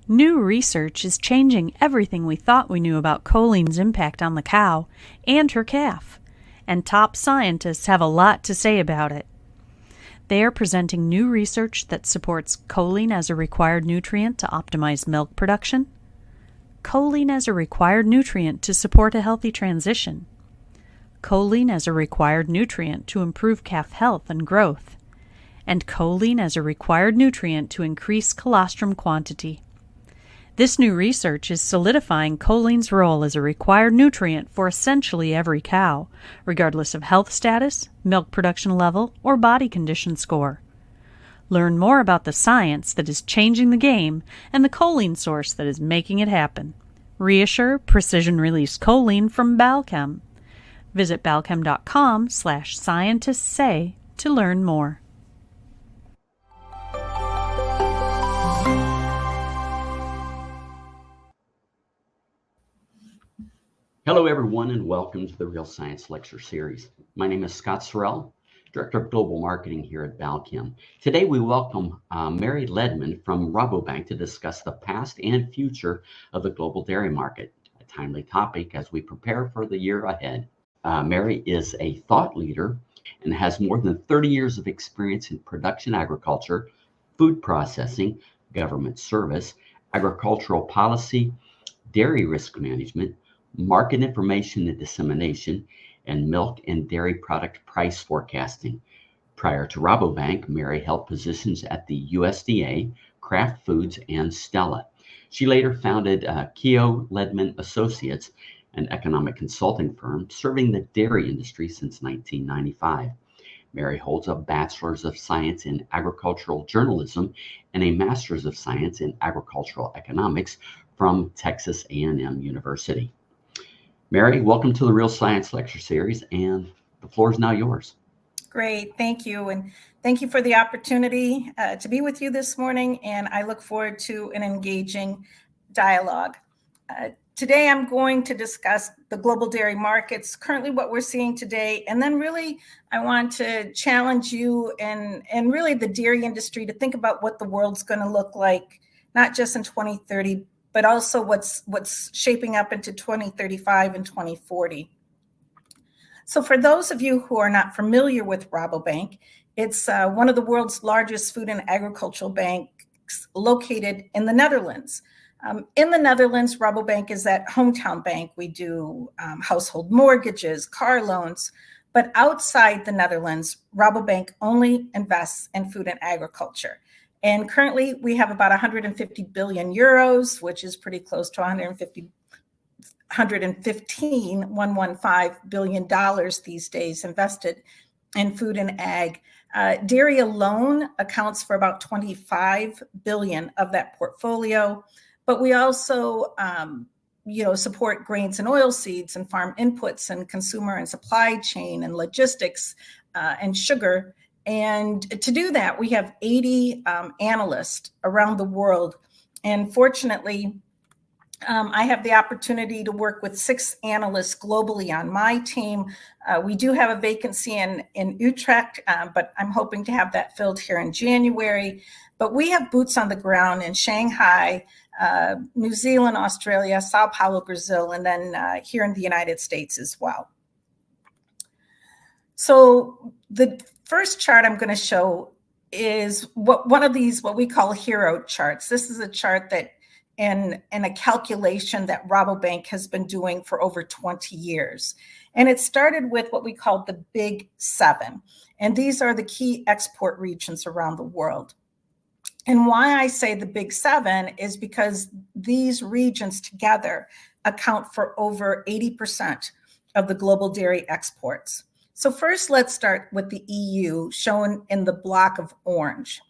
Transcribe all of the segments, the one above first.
New research is changing everything we thought we knew about choline's impact on the cow and her calf, and top scientists have a lot to say about it. They are presenting new research that supports choline as a required nutrient to optimize milk production, choline as a required nutrient to support a healthy transition, choline as a required nutrient to improve calf health and growth, and choline as a required nutrient to increase colostrum quantity. This new research is solidifying choline's role as a required nutrient for essentially every cow, regardless of health status, milk production level, or body condition score. Learn more about the science that is changing the game and the choline source that is making it happen. Reassure precision-release choline from Balchem. Visit balchem.com/scientistsay to learn more. Hello, everyone, and welcome to the Real Science Lecture Series. My name is Scott Sorrell, Director of Global Marketing here at Balchem. Today, we welcome Mary Ledman from Rabobank to discuss the past and future of the global dairy market, a timely topic as we prepare for the year ahead. Mary is a thought leader and has more than 30 years of experience in production agriculture, food processing, government service, agricultural policy, dairy risk management, market information and dissemination, and milk and dairy product price forecasting. Prior to Rabobank, Mary held positions at the USDA, Kraft Foods, and Stella. She later founded Keogh Ledman Associates, an economic consulting firm serving the dairy industry since 1995. Mary holds a Bachelor's of Science in Agricultural Journalism and a Master's of Science in Agricultural Economics from Texas A&M University. Mary, welcome to the Real Science Lecture Series, and the floor is now yours. Great, thank you. And thank you for the opportunity to be with you this morning, and I look forward to an engaging dialogue. Today, I'm going to discuss the global dairy markets, currently what we're seeing today, and then really I want to challenge you and really the dairy industry to think about what the world's going to look like, not just in 2030, but also what's shaping up into 2035 and 2040. So for those of you who are not familiar with Rabobank, it's one of the world's largest food and agricultural banks located in the Netherlands. In the Netherlands, Rabobank is that hometown bank. We do household mortgages, car loans, but outside the Netherlands, Rabobank only invests in food and agriculture. And currently, we have about 150 billion euros, which is pretty close to $115 billion these days invested in food and ag. Dairy alone accounts for about 25 billion of that portfolio, but we also support grains and oilseeds and farm inputs and consumer and supply chain and logistics and sugar. And to do that, we have 80 analysts around the world. And fortunately, I have the opportunity to work with 6 analysts globally on my team. We do have a vacancy in Utrecht, but I'm hoping to have that filled here in January. But we have boots on the ground in Shanghai, New Zealand, Australia, Sao Paulo, Brazil, and then here in the United States as well. So the first chart I'm going to show is one of these, what we call hero charts. This is a chart that and a calculation that Rabobank has been doing for over 20 years. And it started with what we call the Big 7. And these are the key export regions around the world. And why I say the Big 7 is because these regions together account for over 80% of the global dairy exports. So first, let's start with the EU, shown in the block of orange.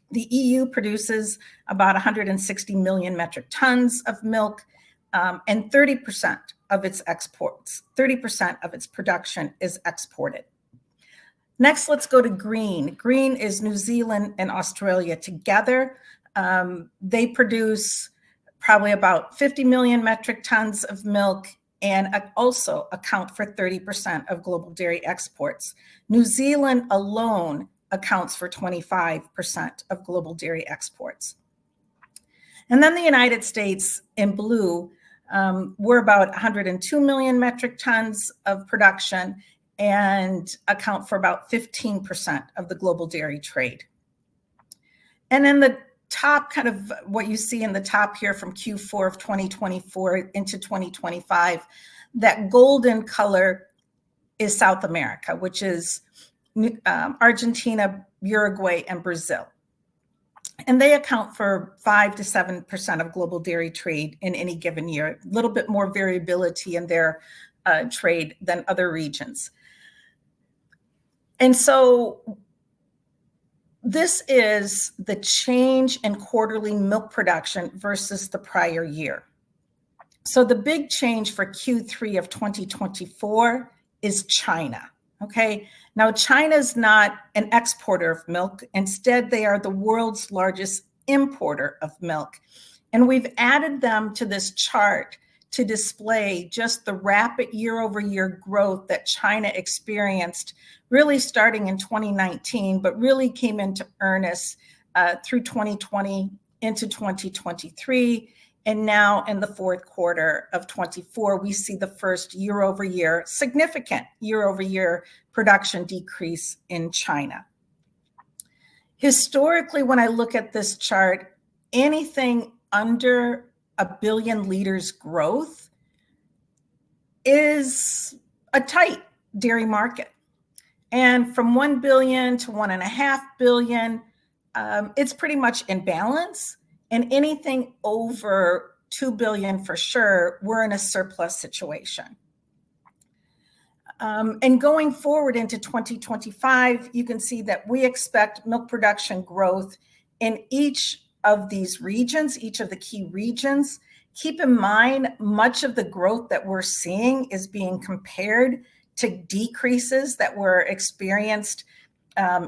The EU produces about 160 million metric tons of milk, and 30% of its exports, 30% of its production is exported. Next, let's go to green. Green is New Zealand and Australia together. They produce probably about 50 million metric tons of milk and also account for 30% of global dairy exports. New Zealand alone accounts for 25% of global dairy exports. And then the United States in blue, we're about 102 million metric tons of production and account for about 15% of the global dairy trade. And then the top, kind of what you see in the top here from Q4 of 2024 into 2025, that golden color is South America, which is Argentina, Uruguay, and Brazil. And they account for 5 to 7% of global dairy trade in any given year, a little bit more variability in their trade than other regions. And so this is the change in quarterly milk production versus the prior year. So the big change for Q3 of 2024 is China. Okay, now China's not an exporter of milk. Instead, they are the world's largest importer of milk. And we've added them to this chart to display just the rapid year-over-year growth that China experienced, really starting in 2019, but really came into earnest through 2020 into 2023. And now in the fourth quarter of 24, we see the first year-over-year, significant year-over-year production decrease in China. Historically, when I look at this chart, anything under 1 billion liters growth is a tight dairy market. And from 1 billion to 1.5 billion, it's pretty much in balance. And anything over 2 billion for sure, we're in a surplus situation. And going forward into 2025, you can see that we expect milk production growth in each of these regions, each of the key regions. Keep in mind, much of the growth that we're seeing is being compared to decreases that were experienced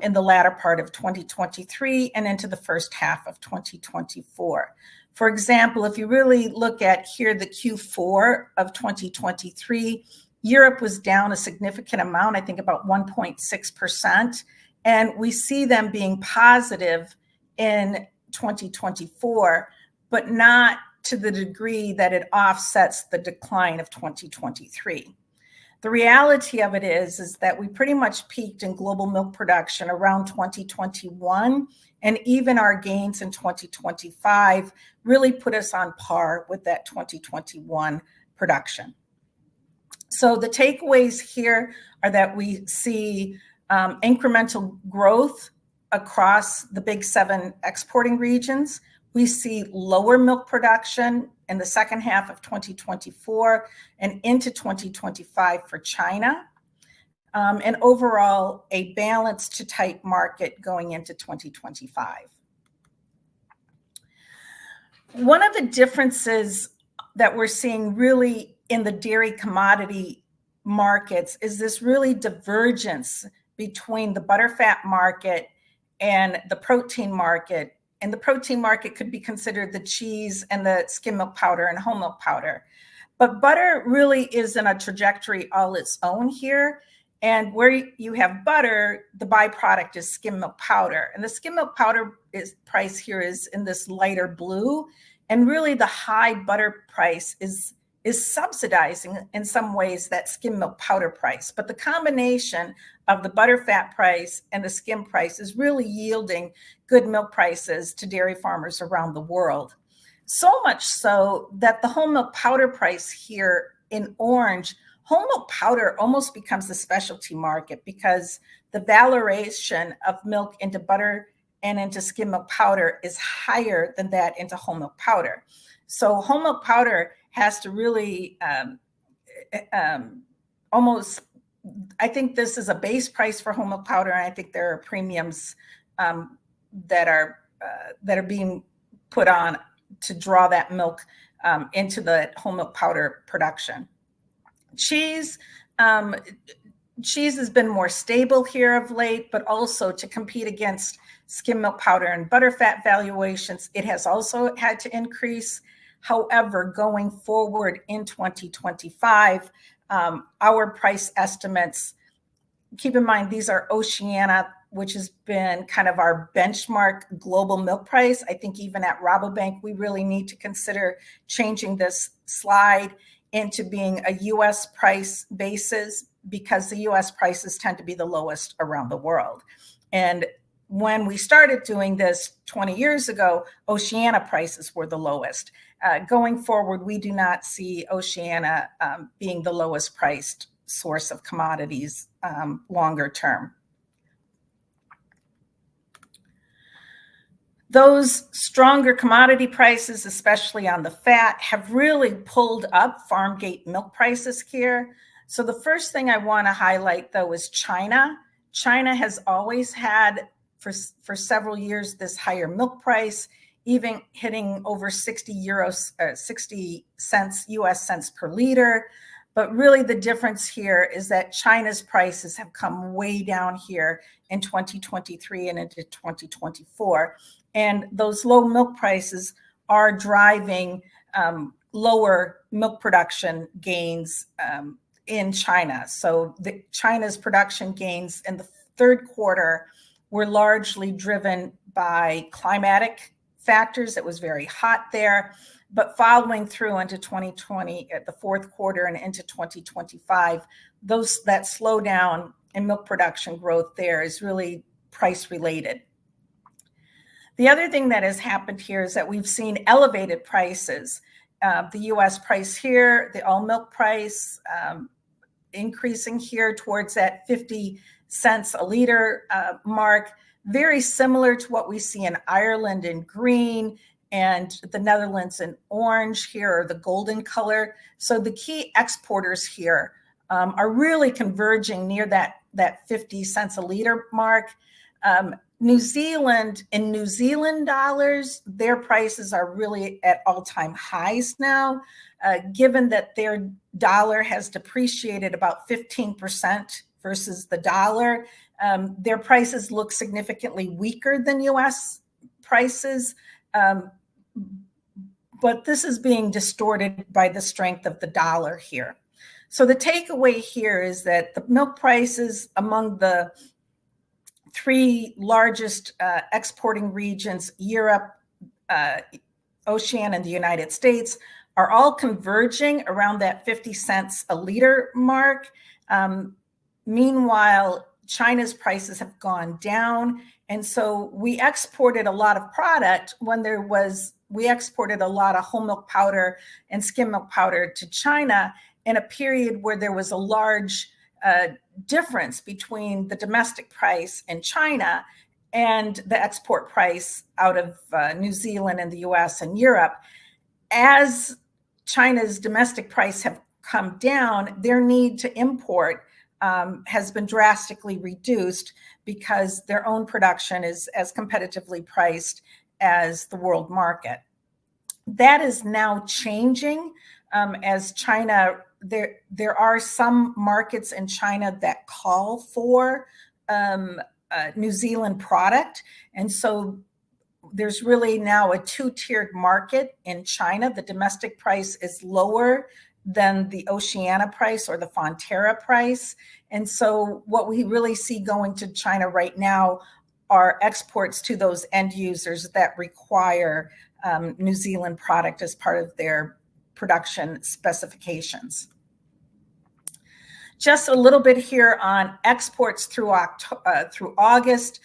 in the latter part of 2023 and into the first half of 2024. For example, if you really look at here, the Q4 of 2023, Europe was down a significant amount, I think about 1.6%. And we see them being positive in 2024, but not to the degree that it offsets the decline of 2023. The reality of it is that we pretty much peaked in global milk production around 2021, and even our gains in 2025 really put us on par with that 2021 production. So the takeaways here are that we see incremental growth across the big 7 exporting regions. We see lower milk production in the second half of 2024 and into 2025 for China, and overall a balanced to tight market going into 2025. One of the differences that we're seeing really in the dairy commodity markets is this really divergence between the butterfat market and the protein market. And the protein market could be considered the cheese and the skim milk powder and whole milk powder. But butter really is in a trajectory all its own here. And where you have butter, the byproduct is skim milk powder. And the skim milk powder price here is in this lighter blue. And really the high butter price is subsidizing in some ways that skim milk powder price. But the combination of the butterfat price and the skim price is really yielding good milk prices to dairy farmers around the world. So much so that the whole milk powder price here in orange, whole milk powder almost becomes the specialty market because the valorization of milk into butter and into skim milk powder is higher than that into whole milk powder. So whole milk powder has to really almost, I think this is a base price for whole milk powder, and I think there are premiums that are being put on to draw that milk into the whole milk powder production. Cheese has been more stable here of late, but also to compete against skim milk powder and butterfat valuations, it has also had to increase. However, going forward in 2025, our price estimates, keep in mind, these are Oceania, which has been kind of our benchmark global milk price. I think even at Rabobank, we really need to consider changing this slide into being a US price basis, because the US prices tend to be the lowest around the world. And when we started doing this 20 years ago, Oceania prices were the lowest. Going forward, we do not see Oceania being the lowest priced source of commodities longer term. Those stronger commodity prices, especially on the fat, have really pulled up farm gate milk prices here. So the first thing I want to highlight, though, is China. China has always had, for several years, this higher milk price, even hitting over 60 cents US cents per liter. But really the difference here is that China's prices have come way down here in 2023 and into 2024. And those low milk prices are driving lower milk production gains in China. So China's production gains in the third quarter were largely driven by climatic factors. It was very hot there, but following through into 2020 at the fourth quarter and into 2025, that slowdown in milk production growth there is really price related. The other thing that has happened here is that we've seen elevated prices. The US price here, the all milk price, increasing here towards that 50 cents a liter mark, very similar to what we see in Ireland in green and the Netherlands in orange here, or the golden color. So the key exporters here are really converging near that 50 cents a liter mark. New Zealand, in New Zealand dollars, their prices are really at all-time highs now, given that their dollar has depreciated about 15% versus the dollar. Their prices look significantly weaker than US prices, but this is being distorted by the strength of the dollar here. So the takeaway here is that the milk prices among the three largest exporting regions, Europe, Oceania, and the United States, are all converging around that 50 cents a liter mark. Meanwhile, China's prices have gone down. And so we exported a lot of product when we exported a lot of whole milk powder and skim milk powder to China in a period where there was a large difference between the domestic price in China and the export price out of New Zealand and the US and Europe. As China's domestic price have come down, their need to import has been drastically reduced because their own production is as competitively priced as the world market. That is now changing as China, there are some markets in China that call for New Zealand product. And so there's really now a two-tiered market in China. The domestic price is lower than the Oceania price or the Fonterra price. And so what we really see going to China right now are exports to those end users that require New Zealand product as part of their production specifications. Just a little bit here on exports through August.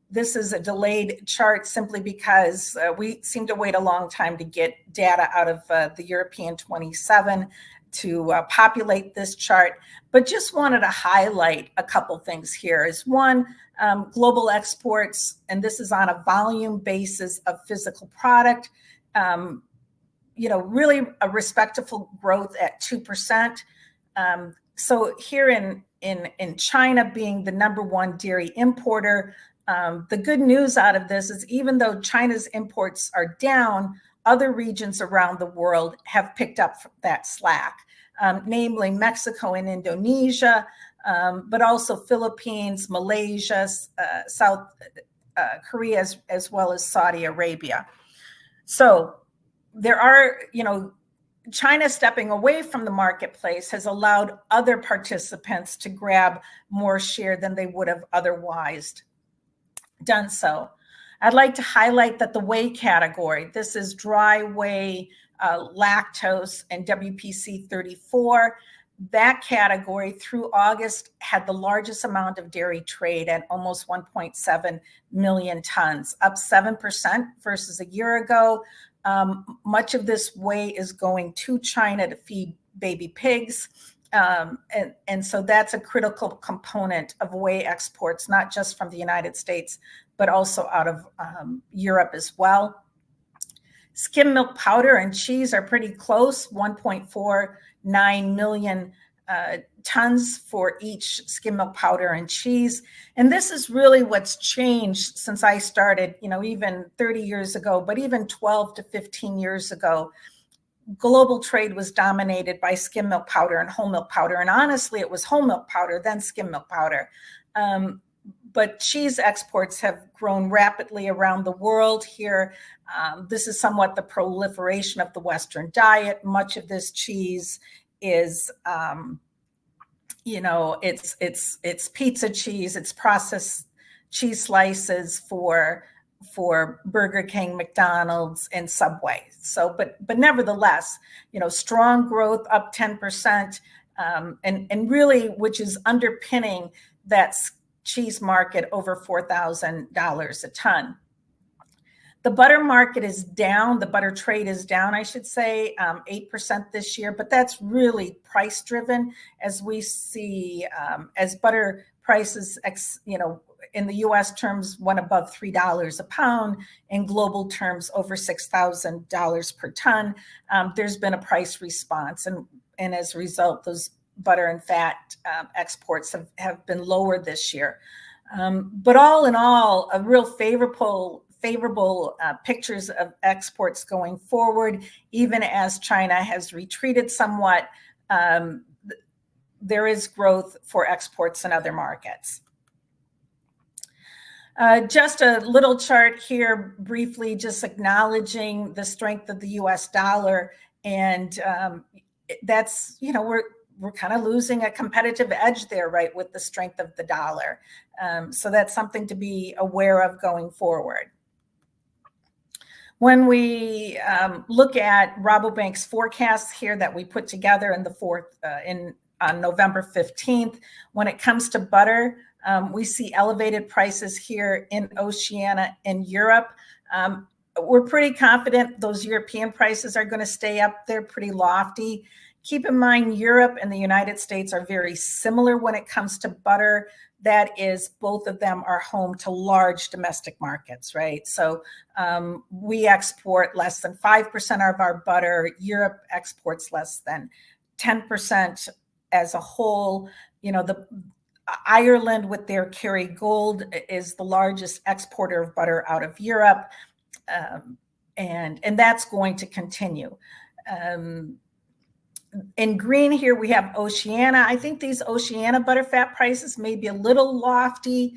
This is a delayed chart simply because we seem to wait a long time to get data out of the European 27 to populate this chart, but just wanted to highlight a couple things here. Is one, global exports, and this is on a volume basis of physical product, really a respectable growth at 2%. So here in China being the number one dairy importer, the good news out of this is even though China's imports are down, other regions around the world have picked up that slack, namely Mexico and Indonesia, but also Philippines, Malaysia, South Korea, as well as Saudi Arabia. So there are, China stepping away from the marketplace has allowed other participants to grab more share than they would have otherwise done so. I'd like to highlight that the whey category, this is dry whey, lactose, and WPC 34. That category through August had the largest amount of dairy trade at almost 1.7 million tons, up 7% versus a year ago. Much of this whey is going to China to feed baby pigs. And so that's a critical component of whey exports, not just from the United States, but also out of Europe as well. Skim milk powder and cheese are pretty close, 1.49 million tons for each skim milk powder and cheese. And this is really what's changed since I started, even 30 years ago, but even 12 to 15 years ago. Global trade was dominated by skim milk powder and whole milk powder. And honestly, it was whole milk powder, then skim milk powder. But cheese exports have grown rapidly around the world here. This is somewhat the proliferation of the Western diet. Much of this cheese is, it's pizza cheese, it's processed cheese slices for Burger King, McDonald's, and Subway. So, but nevertheless, strong growth, up 10%, and really, which is underpinning that cheese market over $4,000 a ton. The butter market is down. The butter trade is down, I should say, 8% this year, but that's really price driven as we see as butter prices, in the US terms went above $3 a pound, in global terms over $6,000 per ton. There's been a price response, and as a result, those butter and fat exports have been lower this year. But all in all, a real favorable pictures of exports going forward, even as China has retreated somewhat. There is growth for exports in other markets. Just a little chart here, briefly, just acknowledging the strength of the U.S. dollar, and that's, we're kind of losing a competitive edge there, right, with the strength of the dollar. So that's something to be aware of going forward. When we look at Rabobank's forecasts here that we put together on November 15th, when it comes to butter, we see elevated prices here in Oceania and Europe. We're pretty confident those European prices are going to stay up there, pretty lofty. Keep in mind, Europe and the United States are very similar when it comes to butter. That is, both of them are home to large domestic markets, right? So we export less than 5% of our butter. Europe exports less than 10% as a whole. Ireland, with their Kerrygold, is the largest exporter of butter out of Europe, and that's going to continue. In green here, we have Oceania. I think these Oceania butterfat prices may be a little lofty.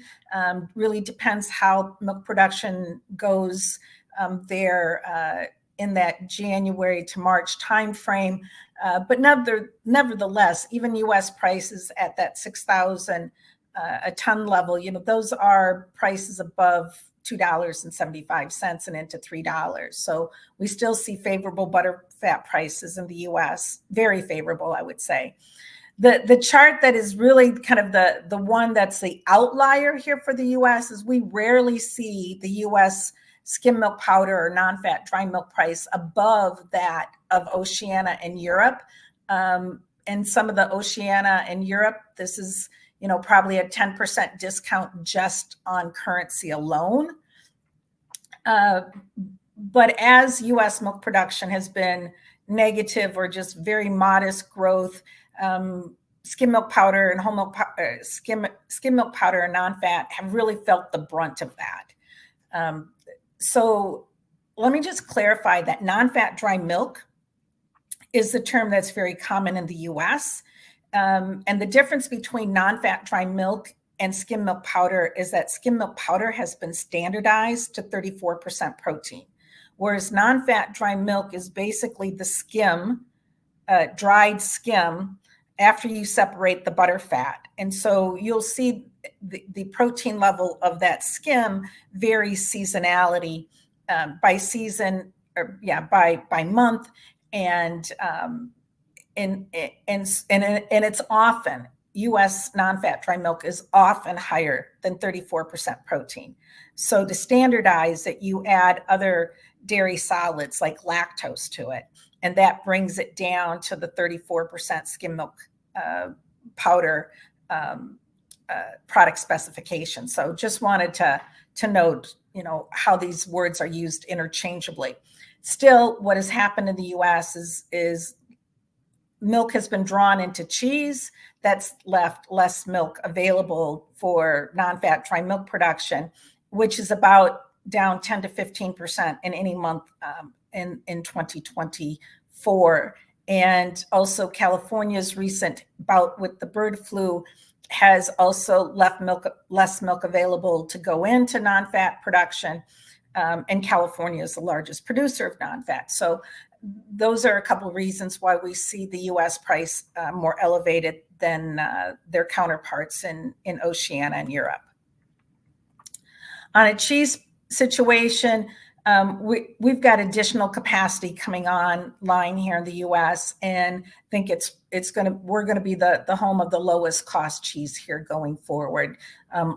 Really depends how milk production goes there in that January to March timeframe. But nevertheless, even U.S. prices at that 6,000 a ton level, those are prices above $2.75 and into $3. So we still see favorable butter fat prices in the U.S., very favorable, I would say. The chart that is really kind of the one that's the outlier here for the U.S. is we rarely see the U.S. skim milk powder or non-fat dry milk price above that of Oceania and Europe. And some of the Oceania and Europe, this is probably a 10% discount just on currency alone. But as U.S. milk production has been negative or just very modest growth, skim milk powder and whole milk skim milk powder and non-fat have really felt the brunt of that. So let me just clarify that non-fat dry milk is the term that's very common in the U.S. And the difference between non-fat dry milk and skim milk powder is that skim milk powder has been standardized to 34% protein, whereas non-fat dry milk is basically the skim, dried skim, after you separate the butter fat. And so you'll see the protein level of that skim varies seasonality, by season, or by month, and it's often, U.S. non-fat dry milk is often higher than 34% protein. So to standardize it, you add other dairy solids like lactose to it, and that brings it down to the 34% skim milk powder product specification. So just wanted to note, how these words are used interchangeably. Still, what has happened in the U.S. is milk has been drawn into cheese. That's left less milk available for non-fat dry milk production, which is about down 10 to 15% in any month in 2024. And also California's recent bout with the bird flu has also left less milk available to go into non-fat production. And California is the largest producer of non-fat. So those are a couple of reasons why we see the U.S. price more elevated than their counterparts in Oceania and Europe. On a cheese situation, we've got additional capacity coming online here in the U.S. and think we're going to be the home of the lowest cost cheese here going forward,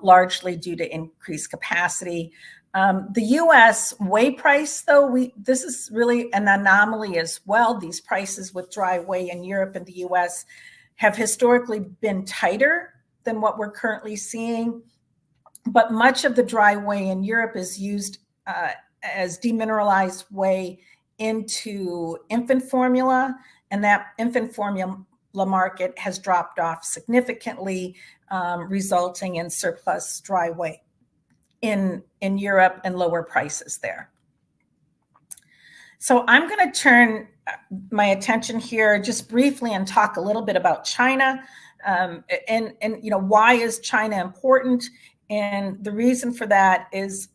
largely due to increased capacity. The U.S. whey price, though, this is really an anomaly as well. These prices with dry whey in Europe and the U.S. have historically been tighter than what we're currently seeing. But much of the dry whey in Europe is used as demineralized whey into infant formula, and that infant formula market has dropped off significantly, resulting in surplus dry whey in Europe and lower prices there. So I'm going to turn my attention here just briefly and talk a little bit about China, and why is China important? And the reason for that is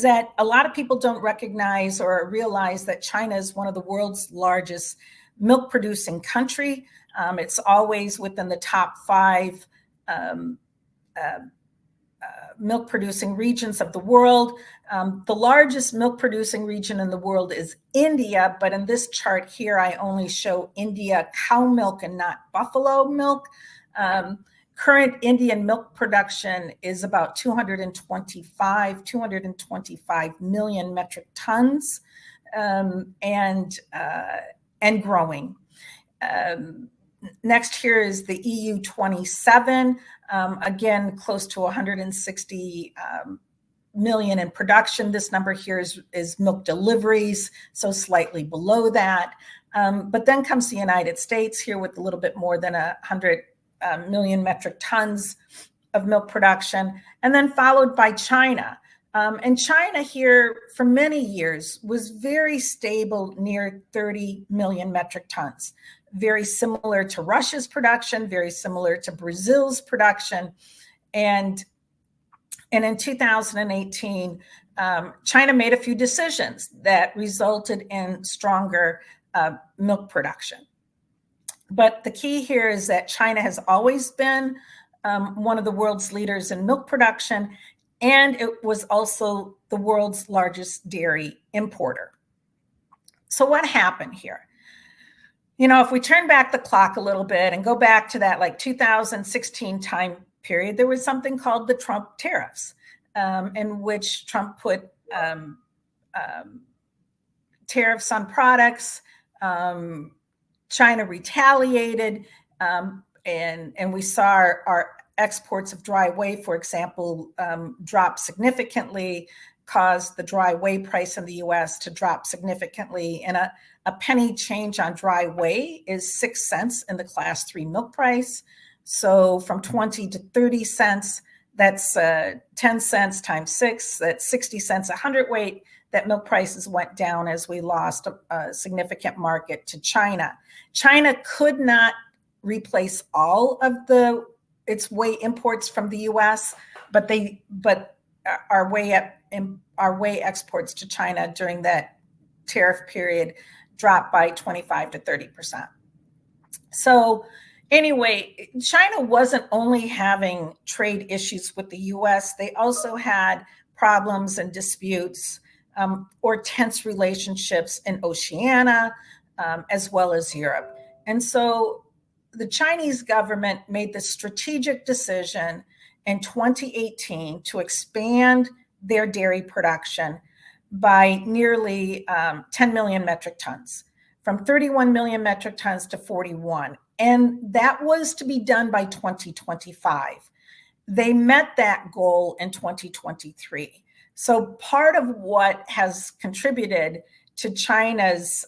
that a lot of people don't recognize or realize that China is one of the world's largest milk producing country. It's always within the top 5 milk producing regions of the world. The largest milk producing region in the world is India, but in this chart here, I only show India cow milk and not buffalo milk. Current Indian milk production is about 225 million metric tons, and growing. Next here is the EU 27, again, close to 160 million in production. This number here is milk deliveries, so slightly below that. But then comes the United States here with a little bit more than 100 million metric tons of milk production, and then followed by China. And China here for many years was very stable near 30 million metric tons, very similar to Russia's production, very similar to Brazil's production. And in 2018, China made a few decisions that resulted in stronger milk production. But the key here is that China has always been one of the world's leaders in milk production, and it was also the world's largest dairy importer. So what happened here? If we turn back the clock a little bit and go back to that 2016 time period, there was something called the Trump tariffs, in which Trump put tariffs on products. China retaliated, and we saw our exports of dry whey, for example, drop significantly, caused the dry whey price in the U.S. to drop significantly. And a penny change on dry whey is 6 cents in the class 3 milk price. So from 20 to 30 cents, that's 10 cents times 6, that's 60 cents a hundredweight. That milk prices went down as we lost a significant market to China. China could not replace all of its whey imports from the U.S., but our whey exports to China during that tariff period dropped by 25 to 30%. So anyway, China wasn't only having trade issues with the US, they also had problems and disputes or tense relationships in Oceania, as well as Europe. And so the Chinese government made the strategic decision in 2018 to expand their dairy production by nearly 10 million metric tons, from 31 million metric tons to 41. And that was to be done by 2025. They met that goal in 2023. So part of what has contributed to China's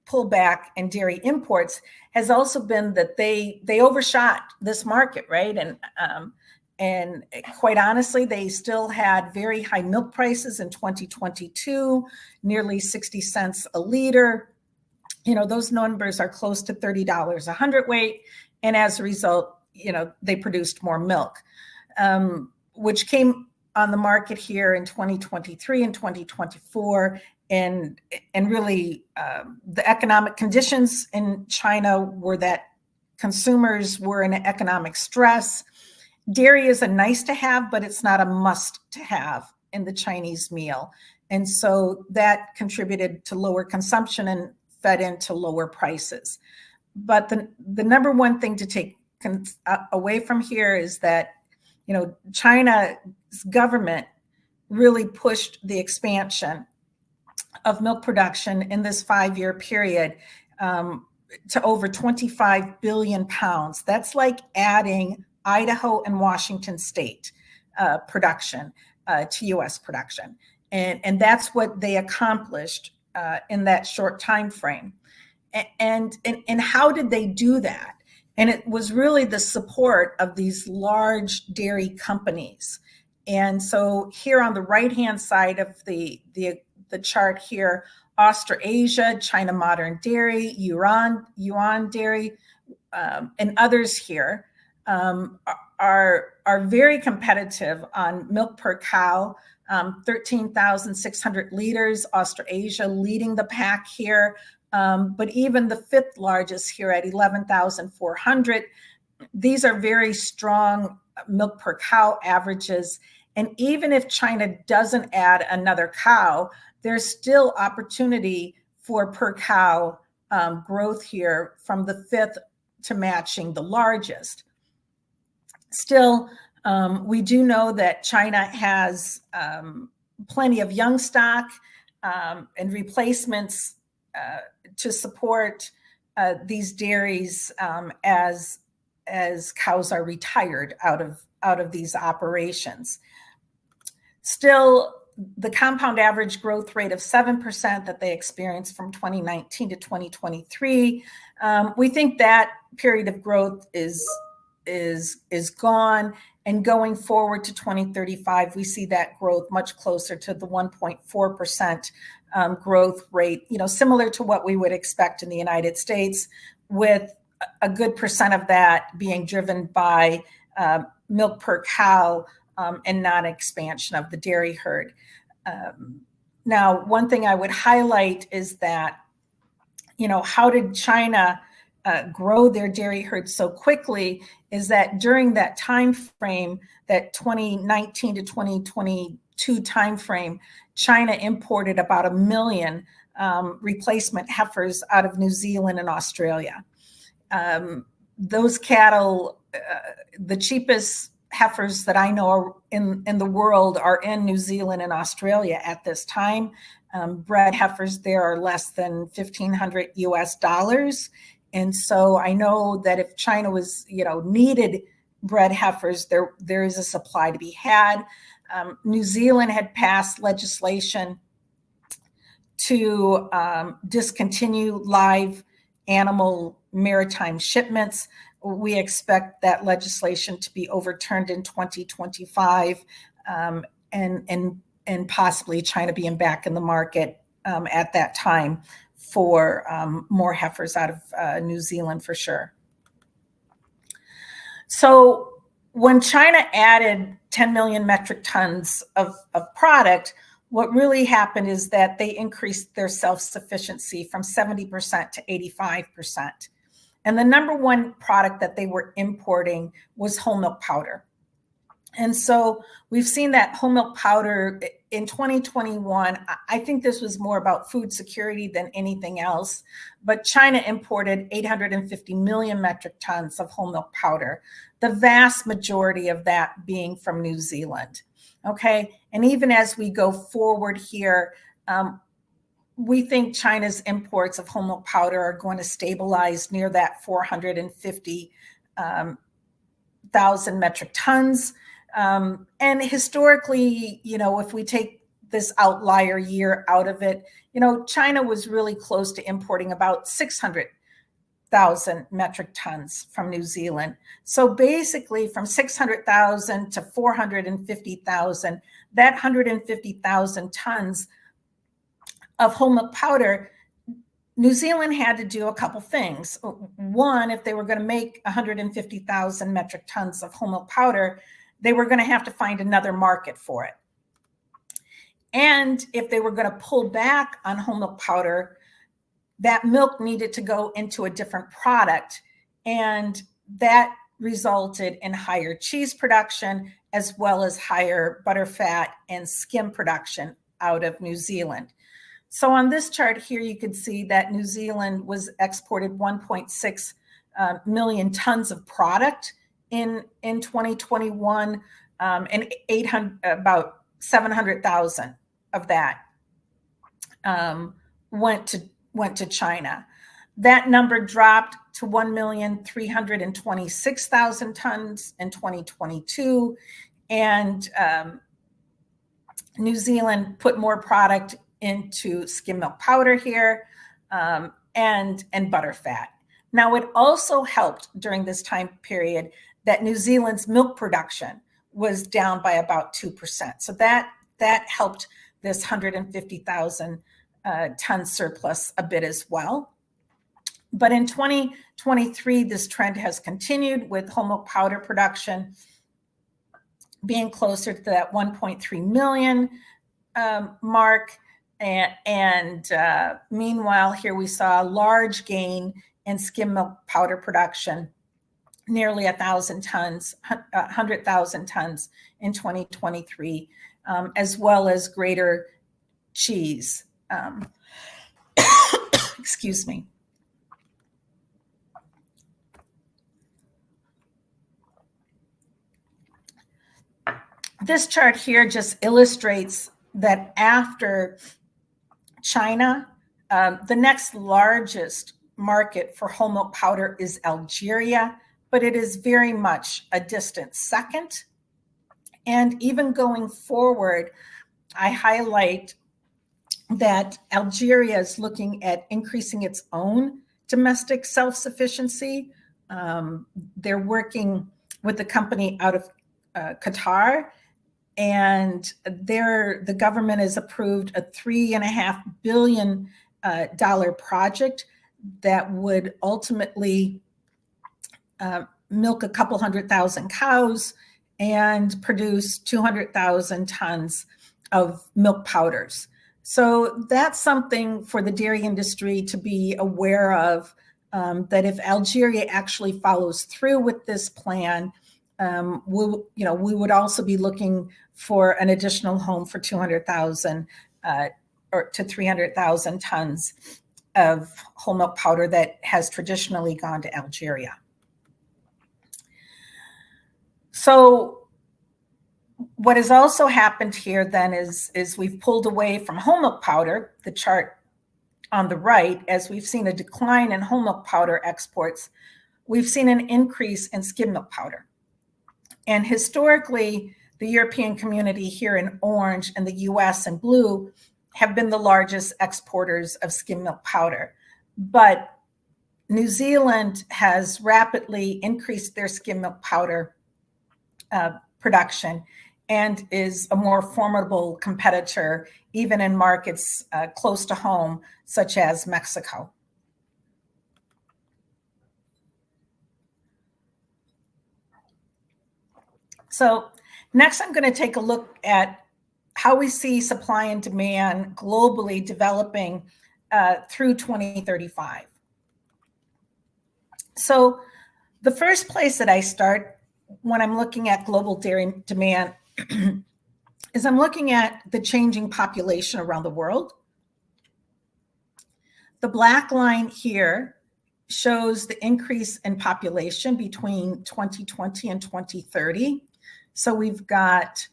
pullback in dairy imports has also been that they overshot this market, right? And quite honestly, they still had very high milk prices in 2022, nearly 60 cents a liter. You know, those numbers are close to $30 a hundredweight. And as a result, you know, they produced more milk, which came on the market here in 2023 and 2024. And really, the economic conditions in China were that consumers were in economic stress. Dairy is a nice to have, but it's not a must to have in the Chinese meal. And so that contributed to lower consumption and fed into lower prices. But the number one thing to take away from here is that, you know, China's government really pushed the expansion of milk production in this 5-year period to over 25 billion pounds. That's like adding Idaho and Washington state production to U.S. production. And that's what they accomplished in that short time frame. And how did they do that? And it was really the support of these large dairy companies. And so here on the right-hand side of the chart here, Australasia, China Modern Dairy, Yuan Dairy, and others here are very competitive on milk per cow, 13,600 liters, Australasia leading the pack here, but even the fifth largest here at 11,400. These are very strong milk per cow averages. And even if China doesn't add another cow, there's still opportunity for per cow growth here from the fifth to matching the largest. Still, we do know that China has plenty of young stock and replacements to support these dairies as cows are retired out of these operations. Still, the compound average growth rate of 7% that they experienced from 2019 to 2023, we think that period of growth is gone. And going forward to 2035, we see that growth much closer to the 1.4% growth rate, you know, similar to what we would expect in the United States, with a good percent of that being driven by milk per cow and not expansion of the dairy herd. Now, one thing I would highlight is that, you know, how did China grow their dairy herd so quickly? Is that during that time frame, that 2019 to 2022 time frame, China imported about 1 million replacement heifers out of New Zealand and Australia. Those cattle, the cheapest heifers that I know are in the world are in New Zealand and Australia at this time. Bred heifers there are less than $1,500 US. And so I know that if China was, you know, needed bred heifers, there is a supply to be had. New Zealand had passed legislation to discontinue live animal maritime shipments. We expect that legislation to be overturned in 2025, and possibly China being back in the market at that time for more heifers out of New Zealand for sure. So when China added 10 million metric tons of product, what really happened is that they increased their self-sufficiency from 70% to 85%. And the number one product that they were importing was whole milk powder. And so we've seen that whole milk powder in 2021. I think this was more about food security than anything else, but China imported 850 million metric tons of whole milk powder, the vast majority of that being from New Zealand. Okay, and even as we go forward here, we think China's imports of whole milk powder are going to stabilize near that 450,000 metric tons. And historically, if we take this outlier year out of it, China was really close to importing about 600,000 metric tons from New Zealand. So basically from 600,000 to 450,000, that 150,000 tons of whole milk powder, New Zealand had to do a couple things. One, if they were going to make 150,000 metric tons of whole milk powder, they were going to have to find another market for it. And if they were going to pull back on whole milk powder, that milk needed to go into a different product. And that resulted in higher cheese production, as well as higher butterfat and skim production out of New Zealand. So on this chart here, you can see that New Zealand was exported 1.6 million tons of product in 2021, and about 700,000 of that went to China. That number dropped to 1,326,000 tons in 2022, and New Zealand put more product into skim milk powder here, and butterfat. Now, it also helped during this time period that New Zealand's milk production was down by about 2%. So that helped this 150,000 ton surplus a bit as well. But in 2023, this trend has continued, with whole milk powder production being closer to that 1.3 million mark. And meanwhile, here we saw a large gain in skim milk powder production, nearly 1,000 tons, 100,000 tons in 2023, as well as greater cheese. Excuse me. This chart here just illustrates that after China, the next largest market for whole milk powder is Algeria, but it is very much a distant second. And even going forward, I highlight that Algeria is looking at increasing its own domestic self-sufficiency. They're working with a company out of Qatar, and the government has approved a $3.5 billion project that would ultimately milk a couple 100,000 cows and produce 200,000 tons of milk powders. So that's something for the dairy industry to be aware of, that if Algeria actually follows through with this plan, we would also be looking for an additional home for 200,000 or to 300,000 tons of whole milk powder that has traditionally gone to Algeria. So what has also happened here then is we've pulled away from whole milk powder, the chart on the right. As we've seen a decline in whole milk powder exports, we've seen an increase in skim milk powder. And historically, the European community here in orange and the US in blue have been the largest exporters of skim milk powder. But New Zealand has rapidly increased their skim milk powder production and is a more formidable competitor, even in markets close to home, such as Mexico. So next, I'm going to take a look at how we see supply and demand globally developing through 2035. So the first place that I start when I'm looking at global dairy demand is I'm looking at the changing population around the world. The black line here shows the increase in population between 2020 and 2030. So we've got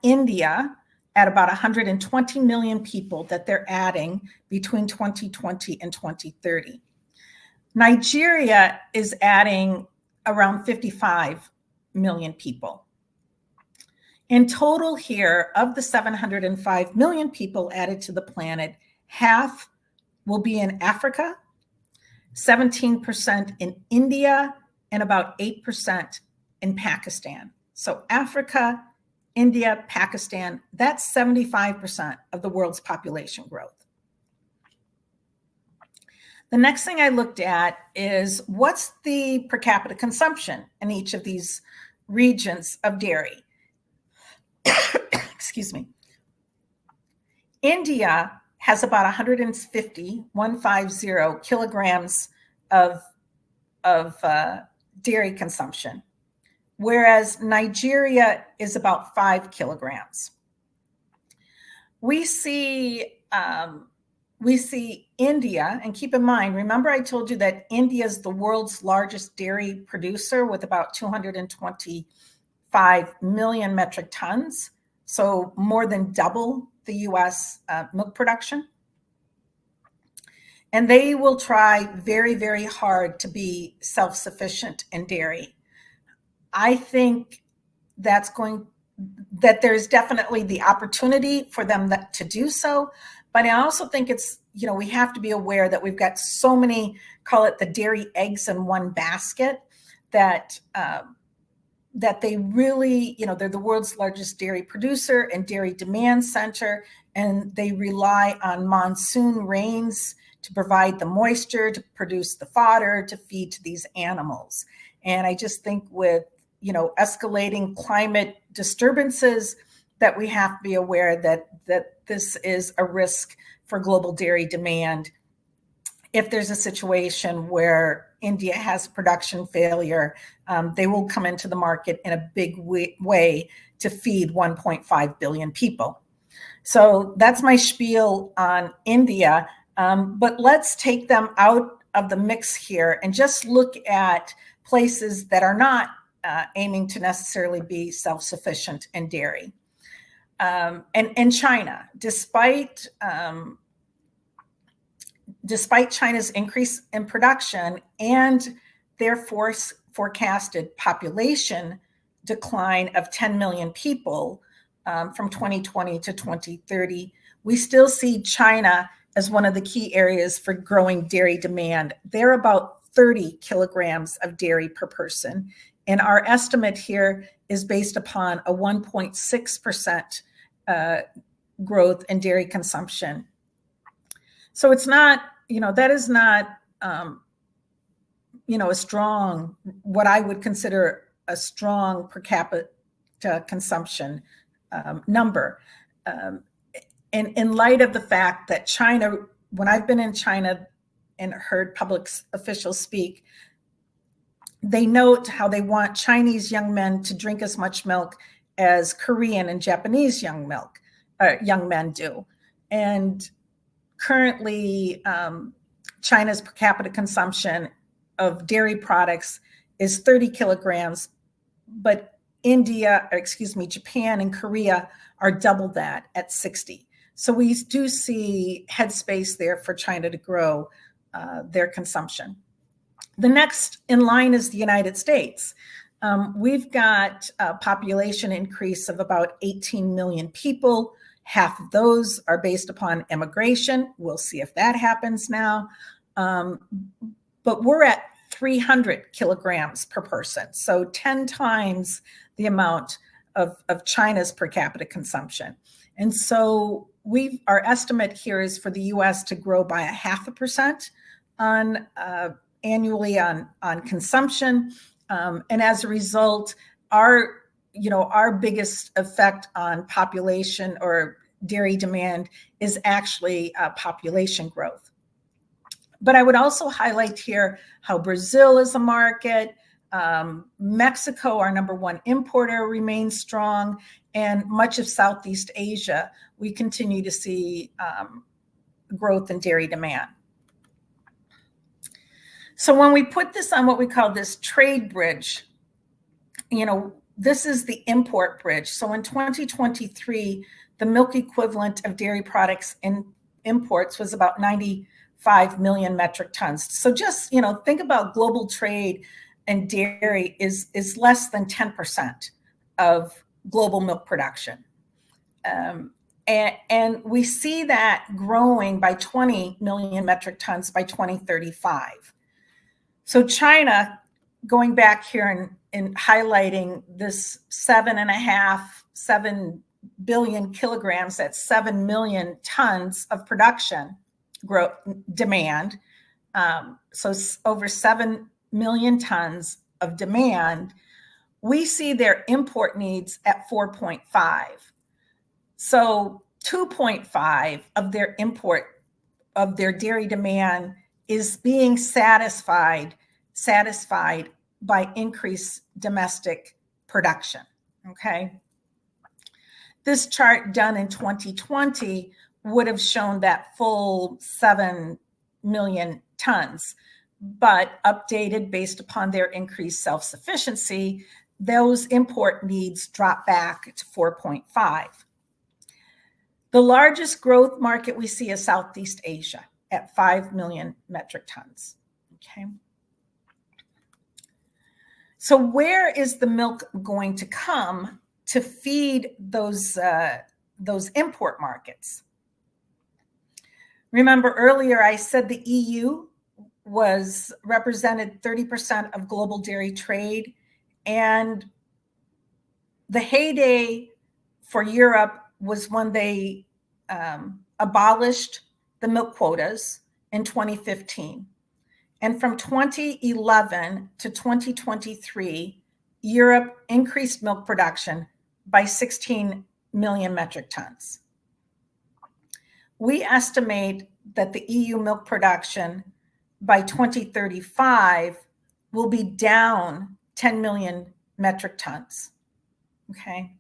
India at about 120 million people that they're adding between 2020 and 2030. Nigeria is adding around 55 million people. In total here, of the 705 million people added to the planet, half will be in Africa, 17% in India, and about 8% in Pakistan. So Africa, India, Pakistan, that's 75% of the world's population growth. The next thing I looked at is what's the per capita consumption in each of these regions of dairy. Excuse me. India has about 150 kilograms of dairy consumption, whereas Nigeria is about 5 kilograms. We see India, and keep in mind, remember I told you that India is the world's largest dairy producer with about 225 million metric tons, so more than double the US milk production. And they will try very, very hard to be self-sufficient in dairy. I think that there's definitely the opportunity for them to do so. But I also think it's, we have to be aware that we've got so many, call it the dairy eggs in one basket, that they really, they're the world's largest dairy producer and dairy demand center, and they rely on monsoon rains to provide the moisture, to produce the fodder, to feed to these animals. And I just think with, escalating climate disturbances, that we have to be aware that this is a risk for global dairy demand. If there's a situation where India has production failure, they will come into the market in a big way to feed 1.5 billion people. So that's my spiel on India. But let's take them out of the mix here and just look at places that are not aiming to necessarily be self-sufficient in dairy. And China, despite China's increase in production and their forecasted population decline of 10 million people from 2020 to 2030, we still see China as one of the key areas for growing dairy demand. They're about 30 kilograms of dairy per person. And our estimate here is based upon a 1.6% growth in dairy consumption. So it's not, that is not, a strong, what I would consider a strong per capita consumption number. In light of the fact that China, when I've been in China and heard public officials speak, they note how they want Chinese young men to drink as much milk as Korean and Japanese young men do. And currently, China's per capita consumption of dairy products is 30 kilograms, but Japan and Korea are double that at 60. So we do see headspace there for China to grow their consumption. The next in line is the United States. We've got a population increase of about 18 million people. Half of those are based upon immigration. We'll see if that happens now. But we're at 300 kilograms per person, so 10 times the amount of China's per capita consumption. And so our estimate here is for the US to grow by 0.5% annually on consumption, And as a result, our biggest effect on population or dairy demand is actually population growth. But I would also highlight here how Brazil is a market. Mexico, our number one importer, remains strong, and much of Southeast Asia, we continue to see growth in dairy demand. So when we put this on what we call this trade bridge, this is the import bridge. So in 2023, the milk equivalent of dairy products in imports was about 95 million metric tons. So just, think about global trade, and dairy is less than 10% of global milk production. And we see that growing by 20 million metric tons by 2035. So China, going back here and highlighting this 7 billion kilograms, that's 7 million tons of production demand. So over 7 million tons of demand. We see their import needs at 4.5. So 2.5 of their import of their dairy demand is being satisfied by increased domestic production. Okay. This chart done in 2020 would have shown that full 7 million tons, but updated based upon their increased self-sufficiency, those import needs drop back to 4.5. The largest growth market we see is Southeast Asia at 5 million metric tons. Okay. So where is the milk going to come to feed those import markets? Remember earlier I said the EU represented 30% of global dairy trade, and the heyday for Europe was when they abolished the milk quotas in 2015. And from 2011 to 2023, Europe increased milk production by 16 million metric tons. We estimate that the EU milk production by 2035 will be down 10 million metric tons, okay?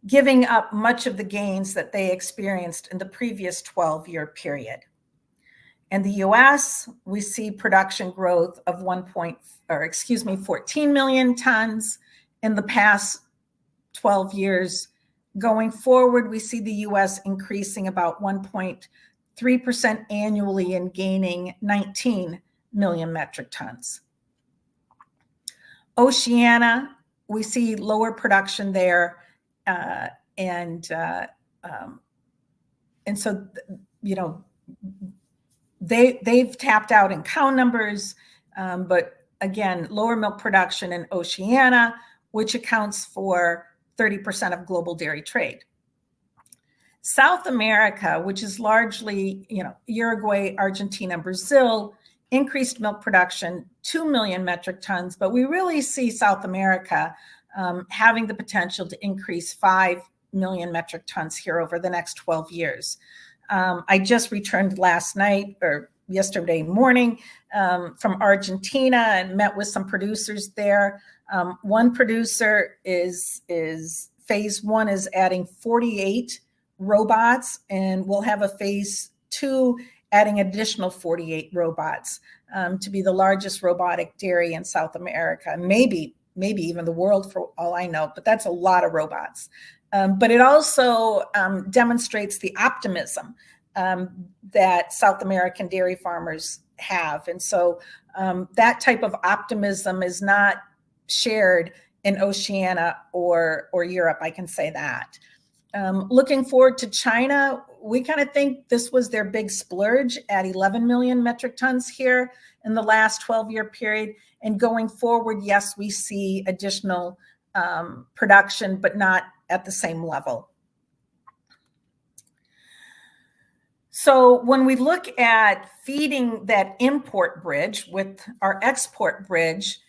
Giving up much of the gains that they experienced in the previous 12-year period. In the US, we see production growth of 14 million tons in the past 12 years. Going forward, we see the US increasing about 1.3% annually and gaining 19 million metric tons. Oceania, we see lower production there, and so, they've tapped out in cow numbers, but again, lower milk production in Oceania, which accounts for 30% of global dairy trade. South America, which is largely, Uruguay, Argentina, Brazil, increased milk production 2 million metric tons, but we really see South America having the potential to increase 5 million metric tons here over the next 12 years. I just returned last night or yesterday morning from Argentina and met with some producers there. One producer is phase one is adding 48 robots, and we'll have a phase two adding additional 48 robots to be the largest robotic dairy in South America, maybe even the world for all I know, but that's a lot of robots. But it also demonstrates the optimism that South American dairy farmers have. And so that type of optimism is not shared in Oceania or Europe, I can say that. Looking forward to China, we kind of think this was their big splurge at 11 million metric tons here in the last 12-year period. And going forward, yes, we see additional production, but not at the same level. So when we look at feeding that import bridge with our export bridge,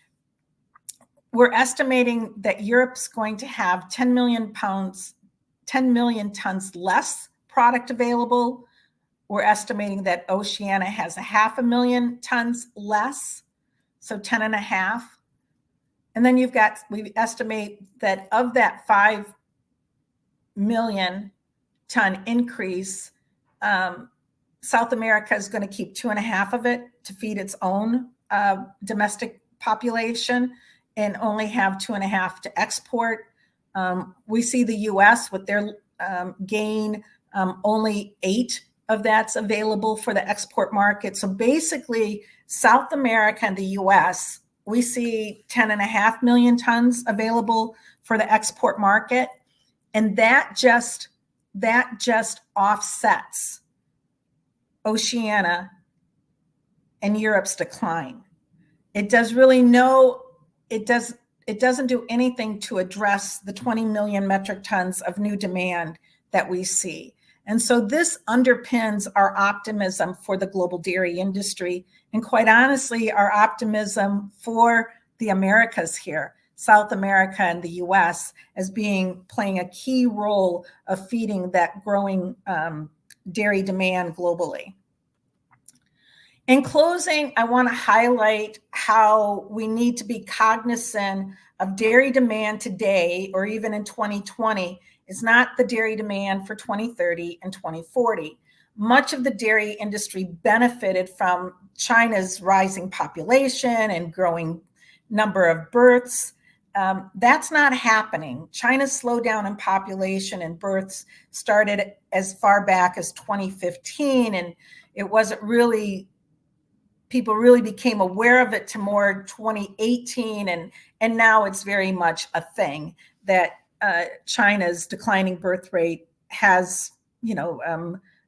we're estimating that Europe's going to have 10 million tons less product available. We're estimating that Oceania has 500,000 tons less, so 10.5. And then we estimate that of that 5 million ton increase, South America is going to keep 2.5 of it to feed its own domestic population and only have 2.5 to export. We see the US with their gain, only 8 of that's available for the export market. So basically, South America and the US, we see 10.5 million tons available for the export market. And that just offsets Oceania and Europe's decline. It doesn't do anything to address the 20 million metric tons of new demand that we see. And so this underpins our optimism for the global dairy industry, and quite honestly, our optimism for the Americas here, South America and the US, as playing a key role of feeding that growing dairy demand globally. In closing, I want to highlight how we need to be cognizant of dairy demand today, or even in 2020, is not the dairy demand for 2030 and 2040. Much of the dairy industry benefited from China's rising population and growing number of births. That's not happening. China's slowdown in population and births started as far back as 2015, and it wasn't really, people really became aware of it to more 2018, and now it's very much a thing that China's declining birth rate has,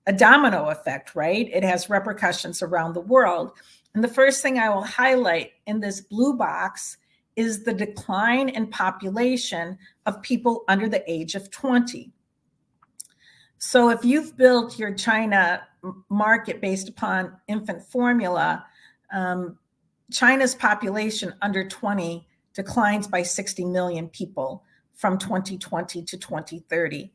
a domino effect, right? It has repercussions around the world. And the first thing I will highlight in this blue box is the decline in population of people under the age of 20. So if you've built your China market based upon infant formula, China's population under 20 declines by 60 million people from 2020 to 2030.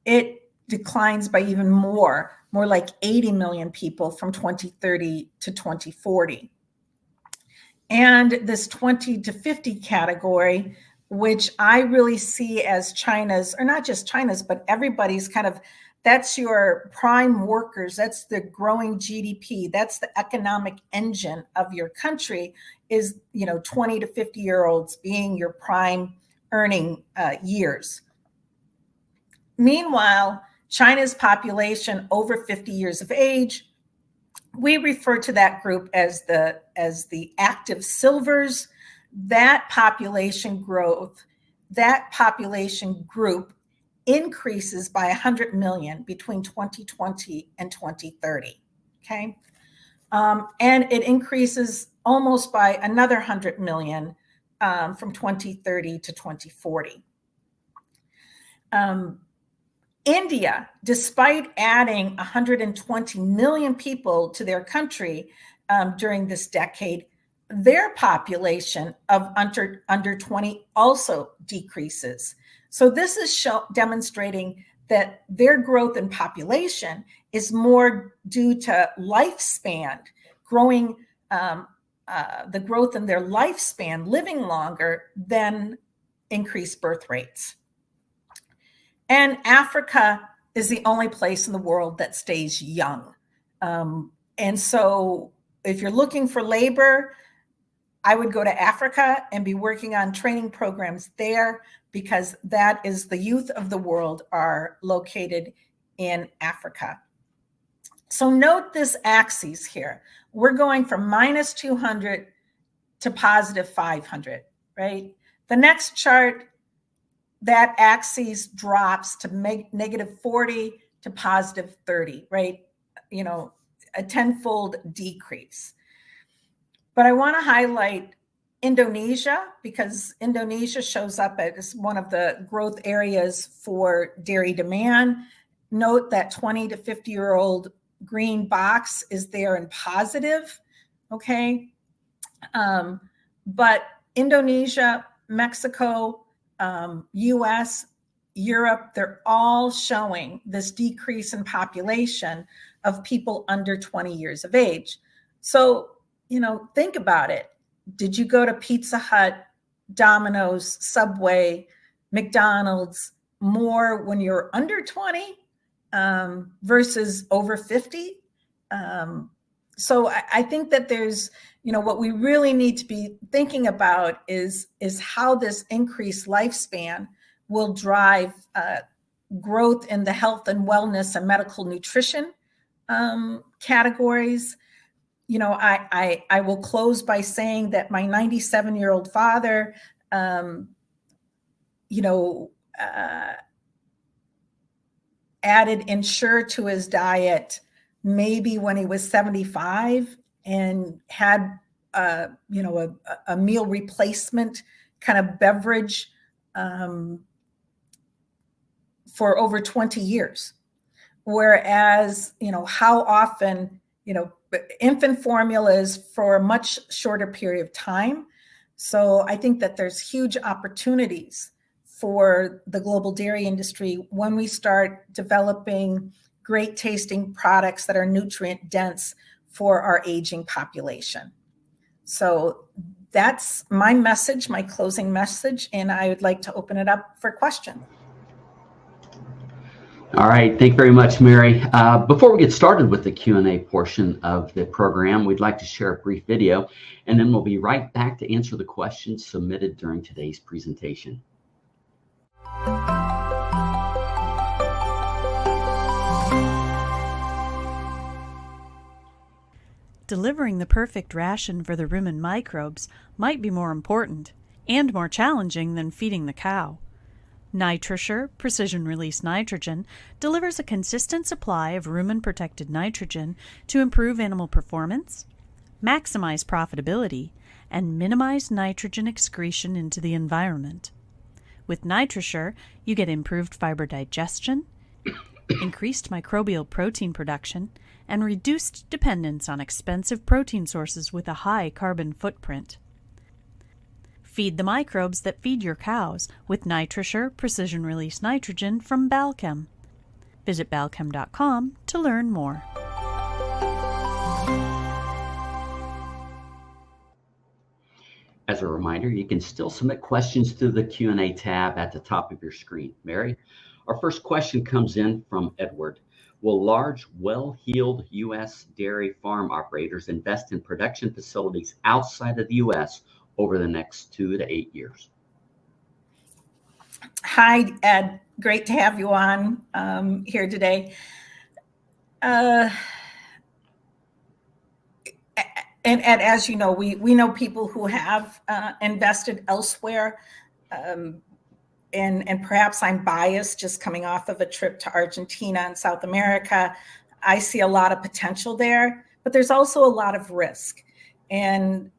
It declines by even more like 80 million people from 2030 to 2040. And this 20 to 50 category, which I really see as China's, or not just China's, but everybody's that's your prime workers, that's the growing GDP, that's the economic engine of your country, is 20 to 50-year-olds being your prime earning years. Meanwhile, China's population over 50 years of ation, we refer to that group as the active silvers. That population group increases by 100 million between 2020 and 2030. Okay, and it increases almost by another 100 million from 2030 to 2040. India, despite adding 120 million people to their country during this decade, their population of under 20 also decreases. So this is demonstrating that their growth in population is more due to lifespan, growing, the growth in their lifespan, living longer, than increased birth rates. And Africa is the only place in the world that stays young. And so if you're looking for labor, I would go to Africa and be working on training programs there, because that is the youth of the world are located in Africa. So note this axis here. We're going from minus 200 to positive 500, right? The next chart, that axis drops to negative 40 to positive 30, right? A tenfold decrease. But I want to highlight Indonesia, because Indonesia shows up as one of the growth areas for dairy demand. Note that 20 to 50-year-old green box is there in positive, okay? But Indonesia Mexico, US, Europe, they're all showing this decrease in population of people under 20 years of age. So, think about it. Did you go to Pizza Hut, Domino's, Subway, McDonald's more when you're under 20 versus over 50? So I think that there's, what we really need to be thinking about is how this increased lifespan will drive growth in the health and wellness and medical nutrition categories. I will close by saying that my 97-year-old father, added Ensure to his diet maybe when he was 75 and had a meal replacement kind of beverage for over 20 years. Whereas, how often, infant formula is for a much shorter period of time. So I think that there's huge opportunities for the global dairy industry when we start developing great tasting products that are nutrient dense for our aging population. So that's my message, my closing message, and I would like to open it up for questions. All right, thank you very much, Mary. Before we get started with the Q&A portion of the program, we'd like to share a brief video, and then we'll be right back to answer the questions submitted during today's presentation. Delivering the perfect ration for the rumen microbes might be more important and more challenging than feeding the cow. NitroShure precision-release nitrogen delivers a consistent supply of rumen-protected nitrogen to improve animal performance, maximize profitability, and minimize nitrogen excretion into the environment. With NitroShure, you get improved fiber digestion, increased microbial protein production, and reduced dependence on expensive protein sources with a high carbon footprint. Feed the microbes that feed your cows with NitroShure precision-release nitrogen from Balchem. Visit balchem.com to learn more. As a reminder, you can still submit questions through the Q&A tab at the top of your screen. Mary, our first question comes in from Edward. Will large, well-heeled U.S. dairy farm operators invest in production facilities outside of the U.S. over the next 2 to 8 years? Hi, Ed. Great to have you on here today. And Ed, as you know, we know people who have invested elsewhere. And perhaps I'm biased just coming off of a trip to Argentina and South America. I see a lot of potential there, but there's also a lot of risk. And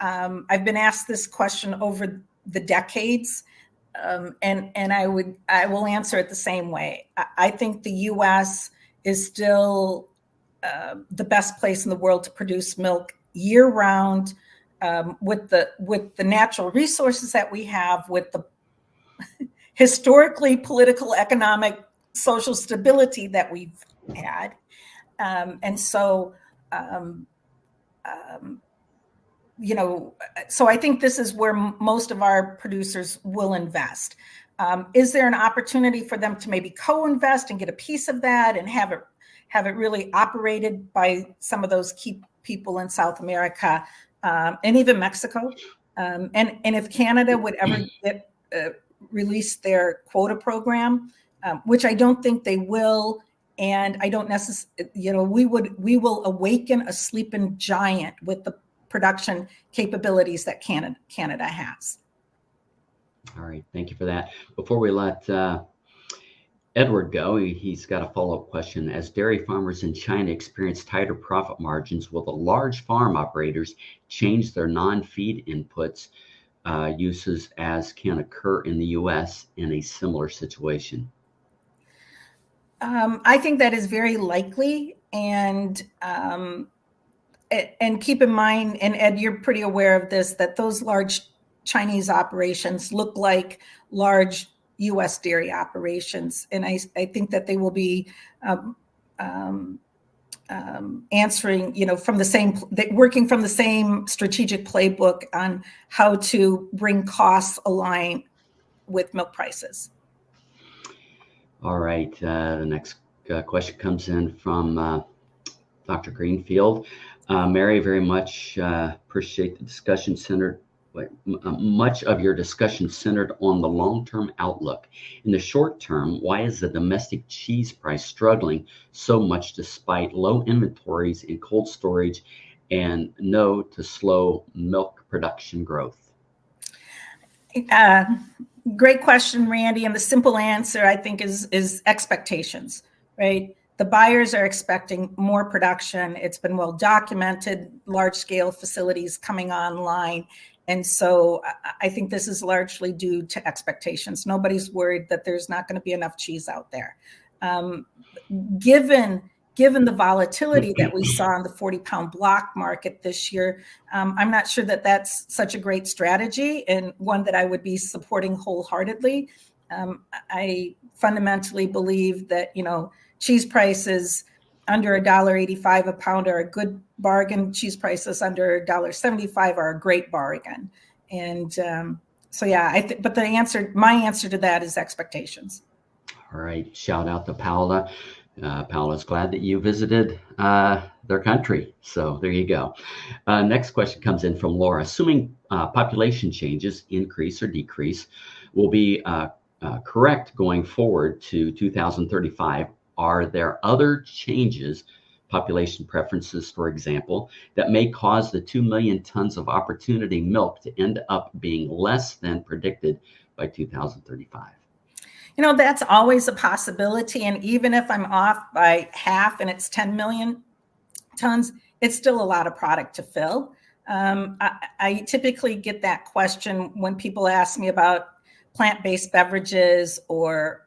I've been asked this question over the decades, and I will answer it the same way. I think the U.S. is still the best place in the world to produce milk year round, with the natural resources that we have, with the historically political, economic, social stability that we've had. So I think this is where most of our producers will invest. Is there an opportunity for them to maybe co-invest and get a piece of that and have it really operated by some of those key people in South America and even Mexico? And if Canada would ever get release their quota program, which I don't think they will, and I don't necessarily, we will awaken a sleeping giant with the production capabilities that Canada has. All right, thank you for that. Before we let Edward go, he's got a follow-up question. As dairy farmers in China experience tighter profit margins, will the large farm operators change their non-feed inputs uses as can occur in the U.S. in a similar situation? I think that is very likely, and keep in mind, and Ed, you're pretty aware of this, that those large Chinese operations look like large U.S. dairy operations, and I think that they will be answering, from the same, working from the same strategic playbook on how to bring costs align with milk prices. All right. The next question comes in from Dr. Greenfield. Mary, very much appreciate the discussion centered. Much of your discussion centered on the long-term outlook. In the short term, why is the domestic cheese price struggling so much despite low inventories in cold storage and no to slow milk production growth? Great question, Randy. And the simple answer, I think, is expectations, right? The buyers are expecting more production. It's been well documented, large-scale facilities coming online. And so I think this is largely due to expectations. Nobody's worried that there's not going to be enough cheese out there. Given the volatility that we saw in the 40-pound block market this year, I'm not sure that that's such a great strategy and one that I would be supporting wholeheartedly. I fundamentally believe that, cheese prices under $1.85 a pound are a good bargain. Cheese prices under $1.75 are a great bargain. And so, yeah, but my answer to that is expectations. All right. Shout out to Paola. Paola's glad that you visited their country. So there you go. Next question comes in from Laura. Assuming population changes, increase or decrease, will be correct going forward to 2035, are there other changes, population preferences, for example, that may cause the 2 million tons of opportunity milk to end up being less than predicted by 2035? That's always a possibility. And even if I'm off by half and it's 10 million tons, it's still a lot of product to fill. I typically get that question when people ask me about plant-based beverages or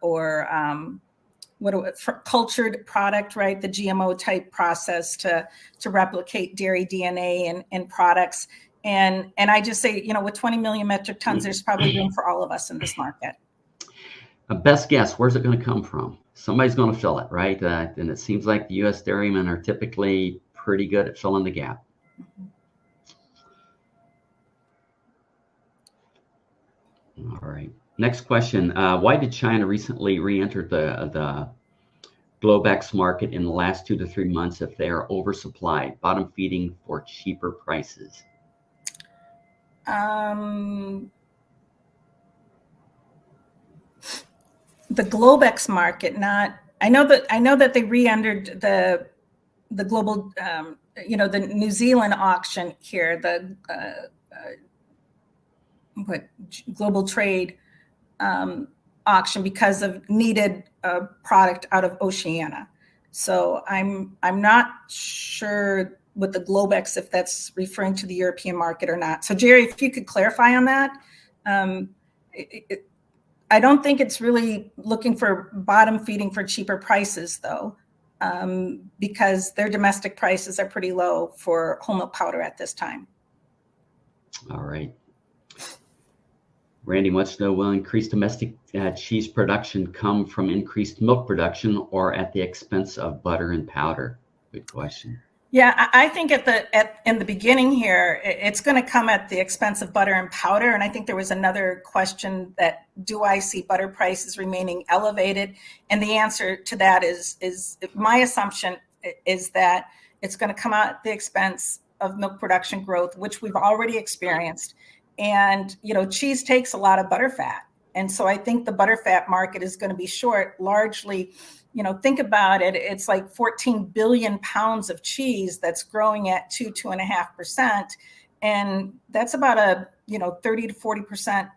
cultured product, right? The GMO type process to replicate dairy DNA and products. And I just say, with 20 million metric tons, there's probably room for all of us in this market. Best guess, where's it going to come from? Somebody's going to fill it, right? And it seems like the U.S. dairymen are typically pretty good at filling the gap. All right. Next question. Why did China recently re-enter the Globex market in the last 2 to 3 months if they are oversupplied, bottom feeding for cheaper prices? The Globex market, I know that they re-entered the global, the New Zealand auction here, the global trade auction because of needed product out of Oceania. So I'm not sure with the Globex if that's referring to the European market or not. So Jerry, if you could clarify on that. I don't think it's really looking for bottom feeding for cheaper prices, though, because their domestic prices are pretty low for whole milk powder at this time. All right. Randy wants to know, will increased domestic cheese production come from increased milk production or at the expense of butter and powder? Good question. Yeah, I think in the beginning here, it's going to come at the expense of butter and powder. And I think there was another question that, do I see butter prices remaining elevated? And the answer to that is my assumption is that it's going to come out at the expense of milk production growth, which we've already experienced. And, cheese takes a lot of butter fat. And so I think the butter fat market is going to be short largely. Think about it. It's like 14 billion pounds of cheese that's growing at 2.5%. And that's about a, 30 to 40%,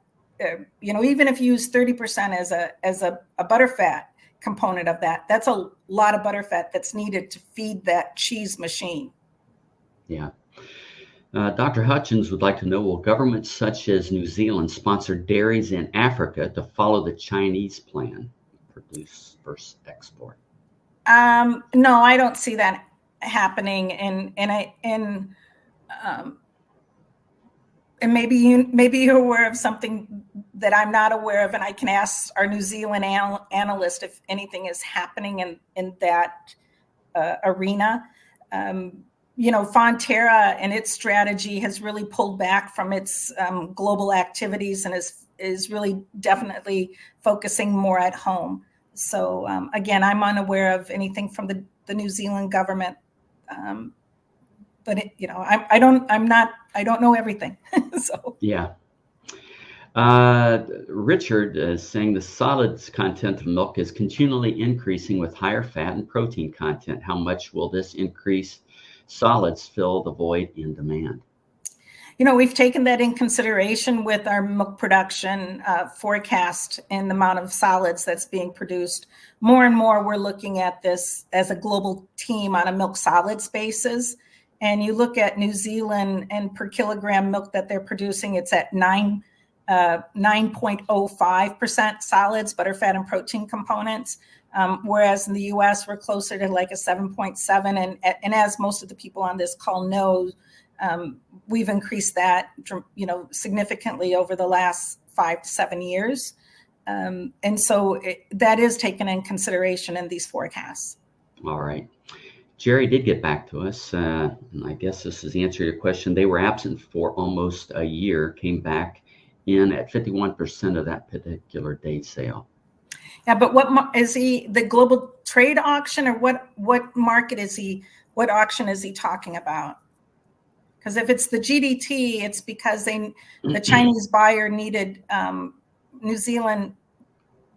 even if you use 30% as a butter fat component of that, that's a lot of butter fat that's needed to feed that cheese machine. Yeah. Dr. Hutchins would like to know, will governments such as New Zealand sponsor dairies in Africa to follow the Chinese plan? Produce versus export? No, I don't see that happening. And and maybe you're aware of something that I'm not aware of, and I can ask our New Zealand analyst if anything is happening in that arena. Fonterra and its strategy has really pulled back from its global activities and is really definitely focusing more at home. So again, I'm unaware of anything from the New Zealand government, but I don't know everything. So yeah. Richard is saying the solids content of milk is continually increasing with higher fat and protein content. How much will this increase solids fill the void in demand? We've taken that in consideration with our milk production forecast and the amount of solids that's being produced. More and more, we're looking at this as a global team on a milk solids basis. And you look at New Zealand, and per kilogram milk that they're producing, it's at 9.05% solids, butter, fat, and protein components. Whereas in the US, we're closer to like a 7.7. And as most of the people on this call know, we've increased that, significantly over the last 5 to 7 years. And so that is taken in consideration in these forecasts. All right. Jerry did get back to us. And I guess this is the answer to your question. They were absent for almost a year, came back in at 51% of that particular day sale. Yeah, but what is the global trade auction, or what market what auction is he talking about? Because if it's the GDT, it's because the Chinese buyer needed New Zealand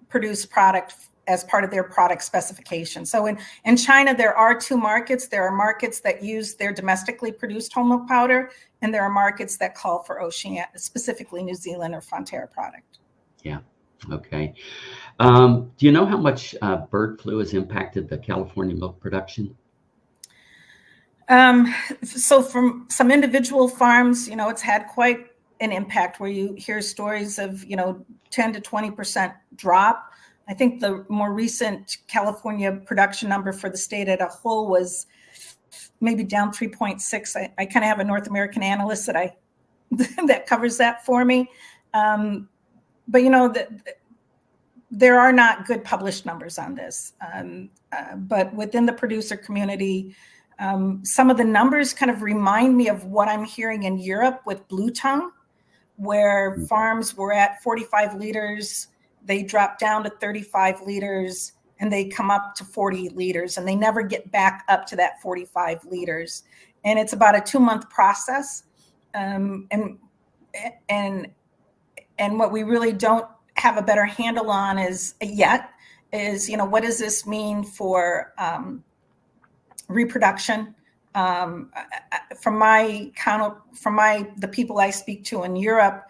produced product as part of their product specification. So in China, there are two markets. There are markets that use their domestically produced whole milk powder, and there are markets that call for Oceania, specifically New Zealand or Fonterra product. Yeah. Okay. Do you know how much bird flu has impacted the California milk production? So from some individual farms, it's had quite an impact, where you hear stories of, 10 to 20% drop. I think the more recent California production number for the state as a whole was maybe down 3.6. I kind of have a North American analyst that that covers that for me. But there are not good published numbers on this. But within the producer community, some of the numbers kind of remind me of what I'm hearing in Europe with blue tongue, where farms were at 45 liters, they drop down to 35 liters, and they come up to 40 liters, and they never get back up to that 45 liters. And it's about a 2-month process. And what we really don't have a better handle on is what does this mean for reproduction? From the people I speak to in Europe,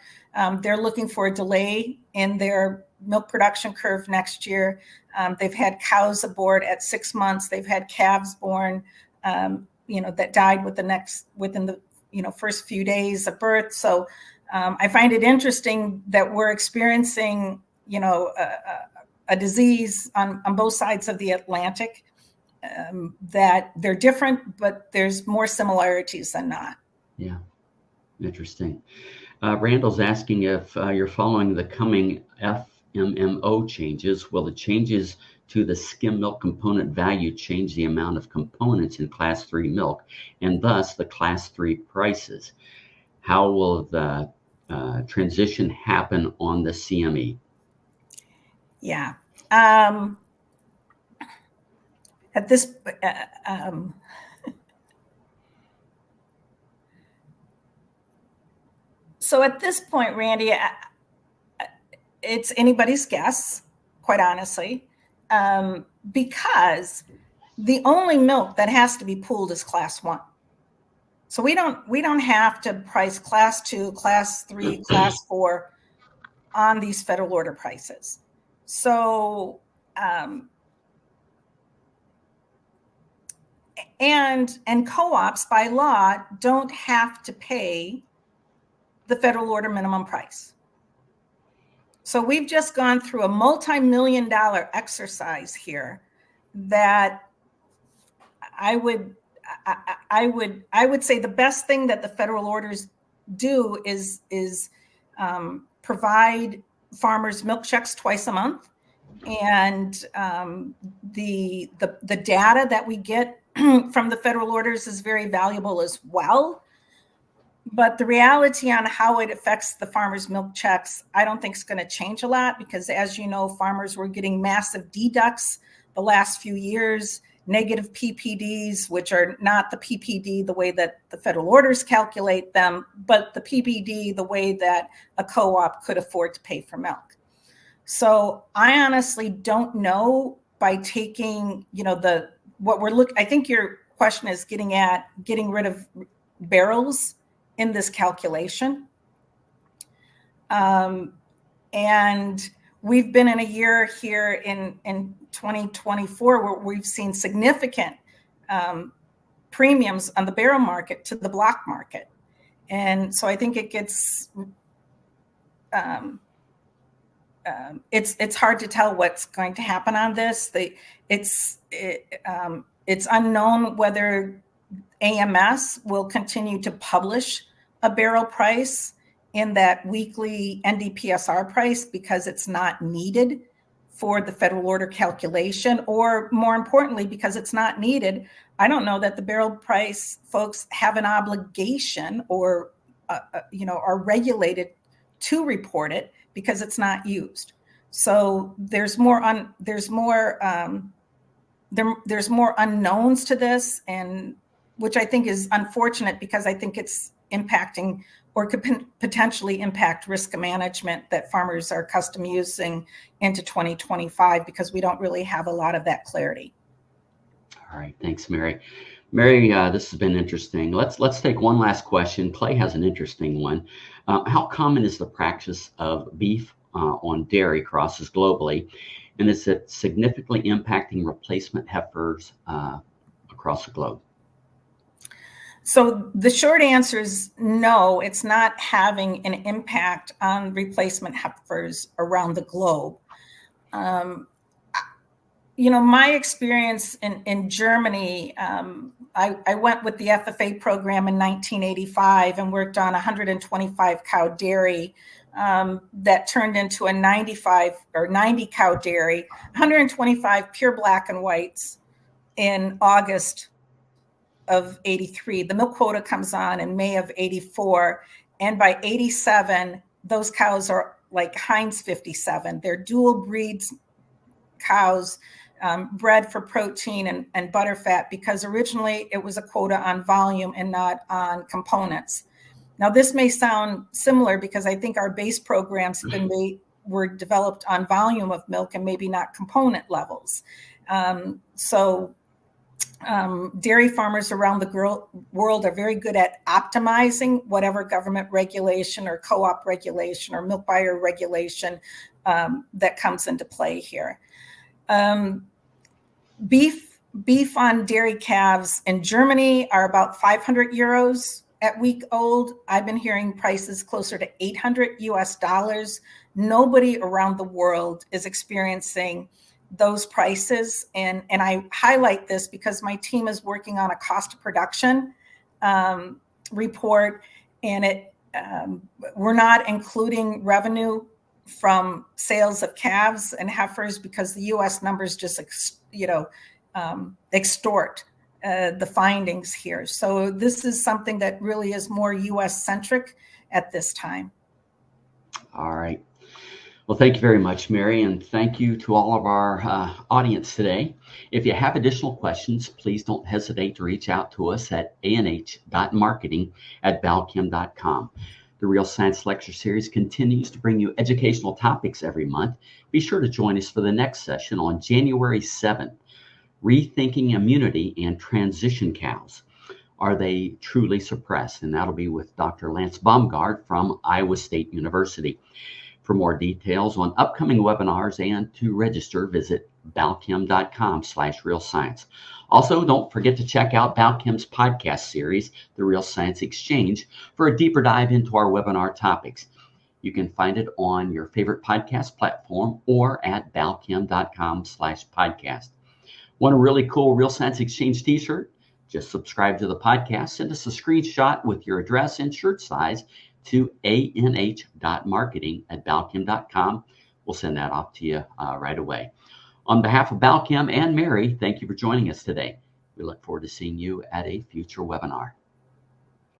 they're looking for a delay in their milk production curve next year. They've had cows aboard at 6 months. They've had calves born, that died within the first few days of birth. So I find it interesting that we're experiencing, a disease on both sides of the Atlantic. That they're different, but there's more similarities than not. Yeah, interesting. Randall's asking if you're following the coming FMMO changes. Will the changes to the skim milk component value change the amount of components in Class 3 milk and thus the Class 3 prices? How will the transition happen on the CME? Yeah. At this, so at this point, Randy, it's anybody's guess, quite honestly, because the only milk that has to be pooled is Class 1. So we don't have to price Class 2, Class 3, Class 4 on these federal order prices. So. And co-ops by law don't have to pay the federal order minimum price. So we've just gone through a multi-million-dollar exercise here that I would say the best thing that the federal orders do is provide farmers milk checks twice a month, and the data that we get from the federal orders is very valuable as well. But the reality on how it affects the farmers' milk checks, I don't think is going to change a lot, because as you know, farmers were getting massive deducts the last few years, negative PPDs, which are not the PPD the way that the federal orders calculate them, but the PPD the way that a co-op could afford to pay for milk. So I honestly don't know, by taking, I think your question is getting at getting rid of barrels in this calculation. And we've been in a year here in 2024 where we've seen significant premiums on the barrel market to the block market. And so I think it gets, it's hard to tell what's going to happen on this. It's unknown whether AMS will continue to publish a barrel price in that weekly NDPSR price, because it's not needed for the federal order calculation, or more importantly, because it's not needed, I don't know that the barrel price folks have an obligation or are regulated to report it, because it's not used. So there's more unknowns to this, and which I think is unfortunate, because I think it's impacting, or could potentially impact, risk management that farmers are accustomed using into 2025, because we don't really have a lot of that clarity. All right, thanks, Mary. Mary, this has been interesting. Let's take one last question. Clay has an interesting one. How common is the practice of beef on dairy crosses globally, and is it significantly impacting replacement heifers across the globe? So the short answer is no, it's not having an impact on replacement heifers around the globe. My experience in Germany, I went with the FFA program in 1985 and worked on 125 cow dairy that turned into a 95 or 90 cow dairy, 125 pure black and whites in August of 83. The milk quota comes on in May of 84. And by 87, those cows are like Heinz 57. They're dual breeds cows, bred for protein and butter fat, because originally it was a quota on volume and not on components. Now, this may sound similar, because I think our base programs were developed on volume of milk and maybe not component levels. Dairy farmers around the world are very good at optimizing whatever government regulation or co-op regulation or milk buyer regulation that comes into play here. Beef on dairy calves in Germany are about 500 euros at week old. I've been hearing prices closer to $800. Nobody around the world is experiencing those prices. And I highlight this because my team is working on a cost of production report, and we're not including revenue from sales of calves and heifers, because the U.S. numbers just extort the findings here. So this is something that really is more U.S. centric at this time. All right. Well, thank you very much, Mary, and thank you to all of our audience today. If you have additional questions, please don't hesitate to reach out to us at anh.marketing@balchem.com. The Real Science Lecture Series continues to bring you educational topics every month. Be sure to join us for the next session on January 7th, Rethinking Immunity and Transition Cows. Are they truly suppressed? And that'll be with Dr. Lance Baumgart from Iowa State University. For more details on upcoming webinars and to register, visit balchem.com/realscience. Also, don't forget to check out Balchem's podcast series, The Real Science Exchange, for a deeper dive into our webinar topics. You can find it on your favorite podcast platform or at balchem.com/podcast. Want a really cool Real Science Exchange t-shirt? Just subscribe to the podcast, send us a screenshot with your address and shirt size to anh.marketing@balchem.com. We'll send that off to you right away. On behalf of Balchem and Mary, thank you for joining us today. We look forward to seeing you at a future webinar.